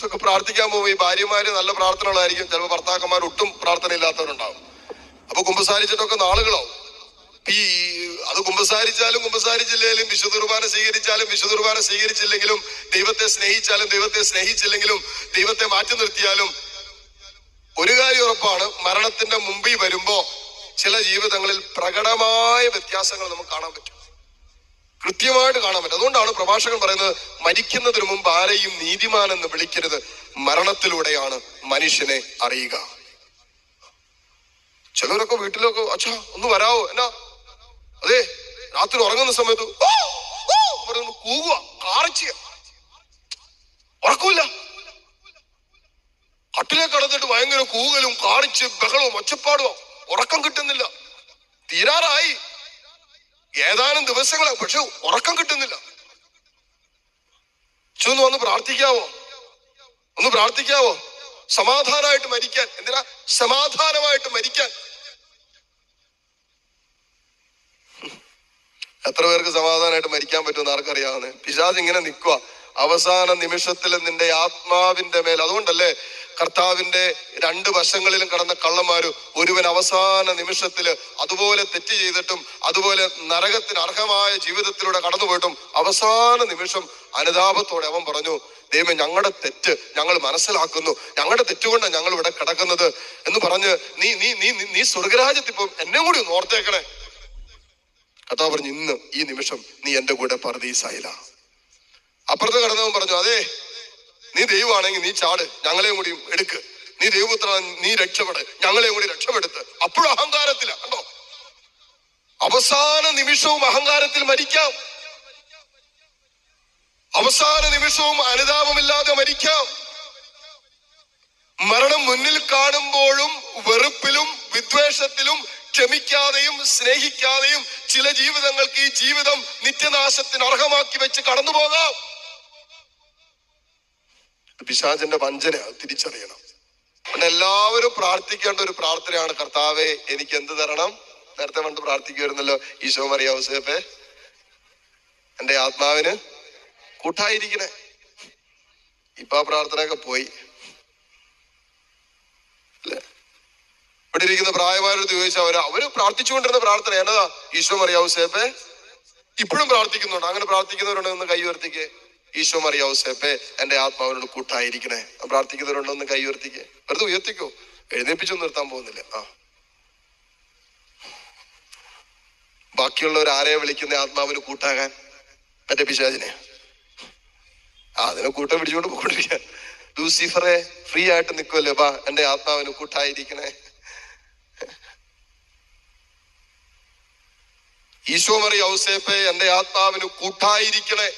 ഒക്കെ പ്രാർത്ഥിക്കാൻ പോകും. ഈ ഭാര്യമാര് നല്ല പ്രാർത്ഥനകളായിരിക്കും, ചിലപ്പോൾ ഭർത്താക്കന്മാർ ഒട്ടും പ്രാർത്ഥന ഇല്ലാത്തവരുണ്ടാവും. അപ്പൊ കുമ്പസാരിച്ചിട്ടൊക്കെ നാളുകളാവും. അത് കുമ്പസാരിച്ചാലും കുമ്പസാരിച്ചില്ലെങ്കിലും, വിശുദ്ധ കുർബാന സ്വീകരിച്ചാലും വിശുദ്ധ കുർബാന സ്വീകരിച്ചില്ലെങ്കിലും, ദൈവത്തെ സ്നേഹിച്ചാലും ദൈവത്തെ സ്നേഹിച്ചില്ലെങ്കിലും, ദൈവത്തെ മാറ്റി നിർത്തിയാലും ഒരു കാര്യം ഉറപ്പാണ്, മരണത്തിന്റെ മുമ്പിൽ വരുമ്പോ ചില ജീവിതങ്ങളിൽ പ്രകടമായ വ്യത്യാസങ്ങൾ നമുക്ക് കാണാൻ പറ്റും, കൃത്യമായിട്ട് കാണാൻ പറ്റും. അതുകൊണ്ടാണ് പ്രഭാഷകൻ പറയുന്നത്, മരിക്കുന്നതിന് മുമ്പ് ആരെയും നീതിമാൻ എന്ന് വിളിക്കരുത്, മരണത്തിലൂടെയാണ് മനുഷ്യനെ അറിയുക. ചിലരൊക്കെ വീട്ടിലൊക്കെ അച്ഛാ ഒന്ന് വരാവോ, എന്നാ അതെ രാത്രി ഉറങ്ങുന്ന സമയത്ത് കൂകുക, കാറിച്ചിയ, ഉറക്കൂല, കട്ടിലേക്ക് കടന്നിട്ട് ഭയങ്കര കൂകലും കാറിച്ച് ബഹളവും ഒച്ചപ്പാടും, ഉറക്കം കിട്ടുന്നില്ല. തീരാറായി ഏതാനും ദിവസങ്ങളെ, പക്ഷെ ഉറക്കം കിട്ടുന്നില്ല. ഒന്ന് വന്ന് പ്രാർത്ഥിക്കാവോ, ഒന്ന് പ്രാർത്ഥിക്കാവോ, സമാധാനമായിട്ട് മരിക്കാൻ. എന്തിനാ സമാധാനമായിട്ട് മരിക്കാൻ? എത്ര പേർക്ക് സമാധാനമായിട്ട് മരിക്കാൻ പറ്റുമെന്ന് ആർക്കറിയാവുന്നേ? പിശാച് ഇങ്ങനെ നിൽക്കുക അവസാന നിമിഷത്തിൽ നിന്റെ ആത്മാവിന്റെ മേൽ. അതുകൊണ്ടല്ലേ കർത്താവിന്റെ രണ്ട് വശങ്ങളിലും കടന്ന കള്ളന്മാര് ഒരുവൻ അവസാന നിമിഷത്തില് അതുപോലെ തെറ്റ് ചെയ്തിട്ടും അതുപോലെ നരകത്തിന് അർഹമായ ജീവിതത്തിലൂടെ കടന്നുപോയിട്ടും അവസാന നിമിഷം അനുതാപത്തോടെ അവൻ പറഞ്ഞു, ദൈവമേ ഞങ്ങളുടെ തെറ്റ് ഞങ്ങൾ മനസ്സിലാക്കുന്നു, ഞങ്ങളുടെ തെറ്റുകൊണ്ടാണ് ഞങ്ങൾ ഇവിടെ കിടക്കുന്നത് എന്ന് പറഞ്ഞ് നീ നീ നീ നീ സ്വർഗരാജ്യത്തിൽ ഇപ്പം എന്നെ കൂടി ഒന്ന് ഓർത്തേക്കണേ. കർത്താവ് പറഞ്ഞു, ഇന്ന് ഈ നിമിഷം നീ എന്റെ കൂടെ പർദീസായില്ല. അപ്പുറത്ത് കടന്നവൻ പറഞ്ഞു, അതെ നീ ദൈവമാണെങ്കിൽ നീ ചാട്, ഞങ്ങളെയും കൂടി എടുക്ക്, നീ ദൈവപുത്ര നീ രക്ഷപ്പെട്, ഞങ്ങളെയും കൂടി രക്ഷപ്പെടുത്ത്. അപ്പോഴും അഹങ്കാരത്തില. കണ്ടോ, അവസാന നിമിഷവും അഹങ്കാരത്തിൽ മരിക്കാം, അവസാന നിമിഷവും അനുതാപമില്ലാതെ മരിക്കാം. മരണം മുന്നിൽ കാണുമ്പോഴും വെറുപ്പിലും വിദ്വേഷത്തിലും ക്ഷമിക്കാതെയും സ്നേഹിക്കാതെയും ചില ജീവിതങ്ങൾക്ക് ഈ ജീവിതം നിത്യനാശത്തിന് അർഹമാക്കി വെച്ച് കടന്നു പോകാം. പിശാചിന്റെ വഞ്ചന തിരിച്ചറിയണം. എല്ലാവരും പ്രാർത്ഥിക്കേണ്ട ഒരു പ്രാർത്ഥനയാണ്, കർത്താവേ എനിക്ക് എന്ത് തരണം? നേരത്തെ പണ്ട് പ്രാർത്ഥിക്കുമായിരുന്നല്ലോ, ഈശോ മറിയ ഔസേപ്പേ എന്റെ ആത്മാവിന് കൂട്ടായിരിക്കണേ. ഇപ്പൊ ആ പ്രാർത്ഥനയൊക്കെ പോയി അല്ലേ? ഇവിടെ ഇരിക്കുന്ന പ്രായമാരോട് ചോദിച്ചാൽ അവര് പ്രാർത്ഥിച്ചുകൊണ്ടിരുന്ന പ്രാർത്ഥന എന്നതാ? ഈശോ മറിയ ഔസേപ്പേ. ഇപ്പോഴും പ്രാർത്ഥിക്കുന്നുണ്ട്. അങ്ങനെ പ്രാർത്ഥിക്കുന്നവരുണ്ടെന്ന് കൈ ഉയർത്തിക്കേ. ഈശോ മറിയ ഔസേപ്പേ എന്റെ ആത്മാവിനോട് കൂട്ടായിരിക്കണേ. പ്രാർത്ഥിക്കുന്നവരുണ്ടോന്ന് കൈ ഉയർത്തിക്കേ. വെറുതെ ഉയർത്തിക്കോ, എഴുന്നേപ്പിച്ചൊന്നും നിർത്താൻ പോകുന്നില്ല. ബാക്കിയുള്ളവർ ആരെയെ വിളിക്കുന്ന ആത്മാവിന് കൂട്ടാകാൻ? മറ്റേ പിശാചിനെ. അതിനെ കൂട്ടം പിടിച്ചുകൊണ്ട് പോയിക്കൊണ്ടിരിക്കാൻ. ലൂസിഫറെ ഫ്രീ ആയിട്ട് നിൽക്കുമല്ലോ, ബാ എന്റെ ആത്മാവിന് കൂട്ടായിരിക്കണേ. ഈശോ മറിയ ഔസേപ്പേ എന്റെ ആത്മാവിന് കൂട്ടായിരിക്കണേ.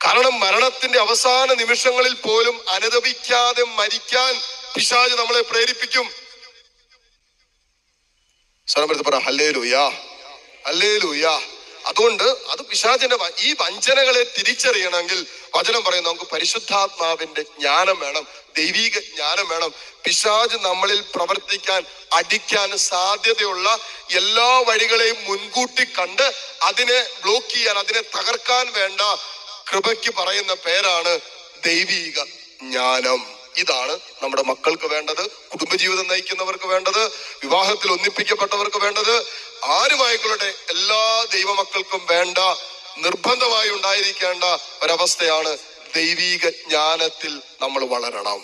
കാരണം മരണത്തിന്റെ അവസാന നിമിഷങ്ങളിൽ പോലും അനുതപിക്കാതെ മരിക്കാൻ പിശാച് നമ്മളെ പ്രേരിപ്പിക്കും. പറ ഹല്ലേലൂയ, ഹല്ലേലൂയ. അതുകൊണ്ട് അത് പിശാചിന്റെ ഈ വഞ്ചനകളെ തിരിച്ചറിയണമെങ്കിൽ വചനം പറയും, നമുക്ക് പരിശുദ്ധാത്മാവിന്റെ ജ്ഞാനം വേണം, ദൈവിക ജ്ഞാനം വേണം. പിശാച് നമ്മളിൽ പ്രവർത്തിക്കാൻ അടിക്കാൻ സാധ്യതയുള്ള എല്ലാ വഴികളെയും മുൻകൂട്ടി കണ്ട് അതിനെ ബ്ലോക്ക് ചെയ്യാൻ, അതിനെ തകർക്കാൻ വേണ്ട കൃപയ്ക്ക് പറയുന്ന പേരാണ് ദൈവിക ജ്ഞാനം. ഇതാണ് നമ്മുടെ മക്കൾക്ക് വേണ്ടത്, കുടുംബജീവിതം നയിക്കുന്നവർക്ക് വേണ്ടത്, വിവാഹത്തിൽ ഒന്നിപ്പിക്കപ്പെട്ടവർക്ക് വേണ്ടത്, ആരുമായിക്കൊള്ളട്ടെ എല്ലാ ദൈവമക്കൾക്കും വേണ്ട, നിർബന്ധമായി ഉണ്ടായിരിക്കേണ്ട ഒരവസ്ഥയാണ് ദൈവിക ജ്ഞാനത്തിൽ നമ്മൾ വളരണം.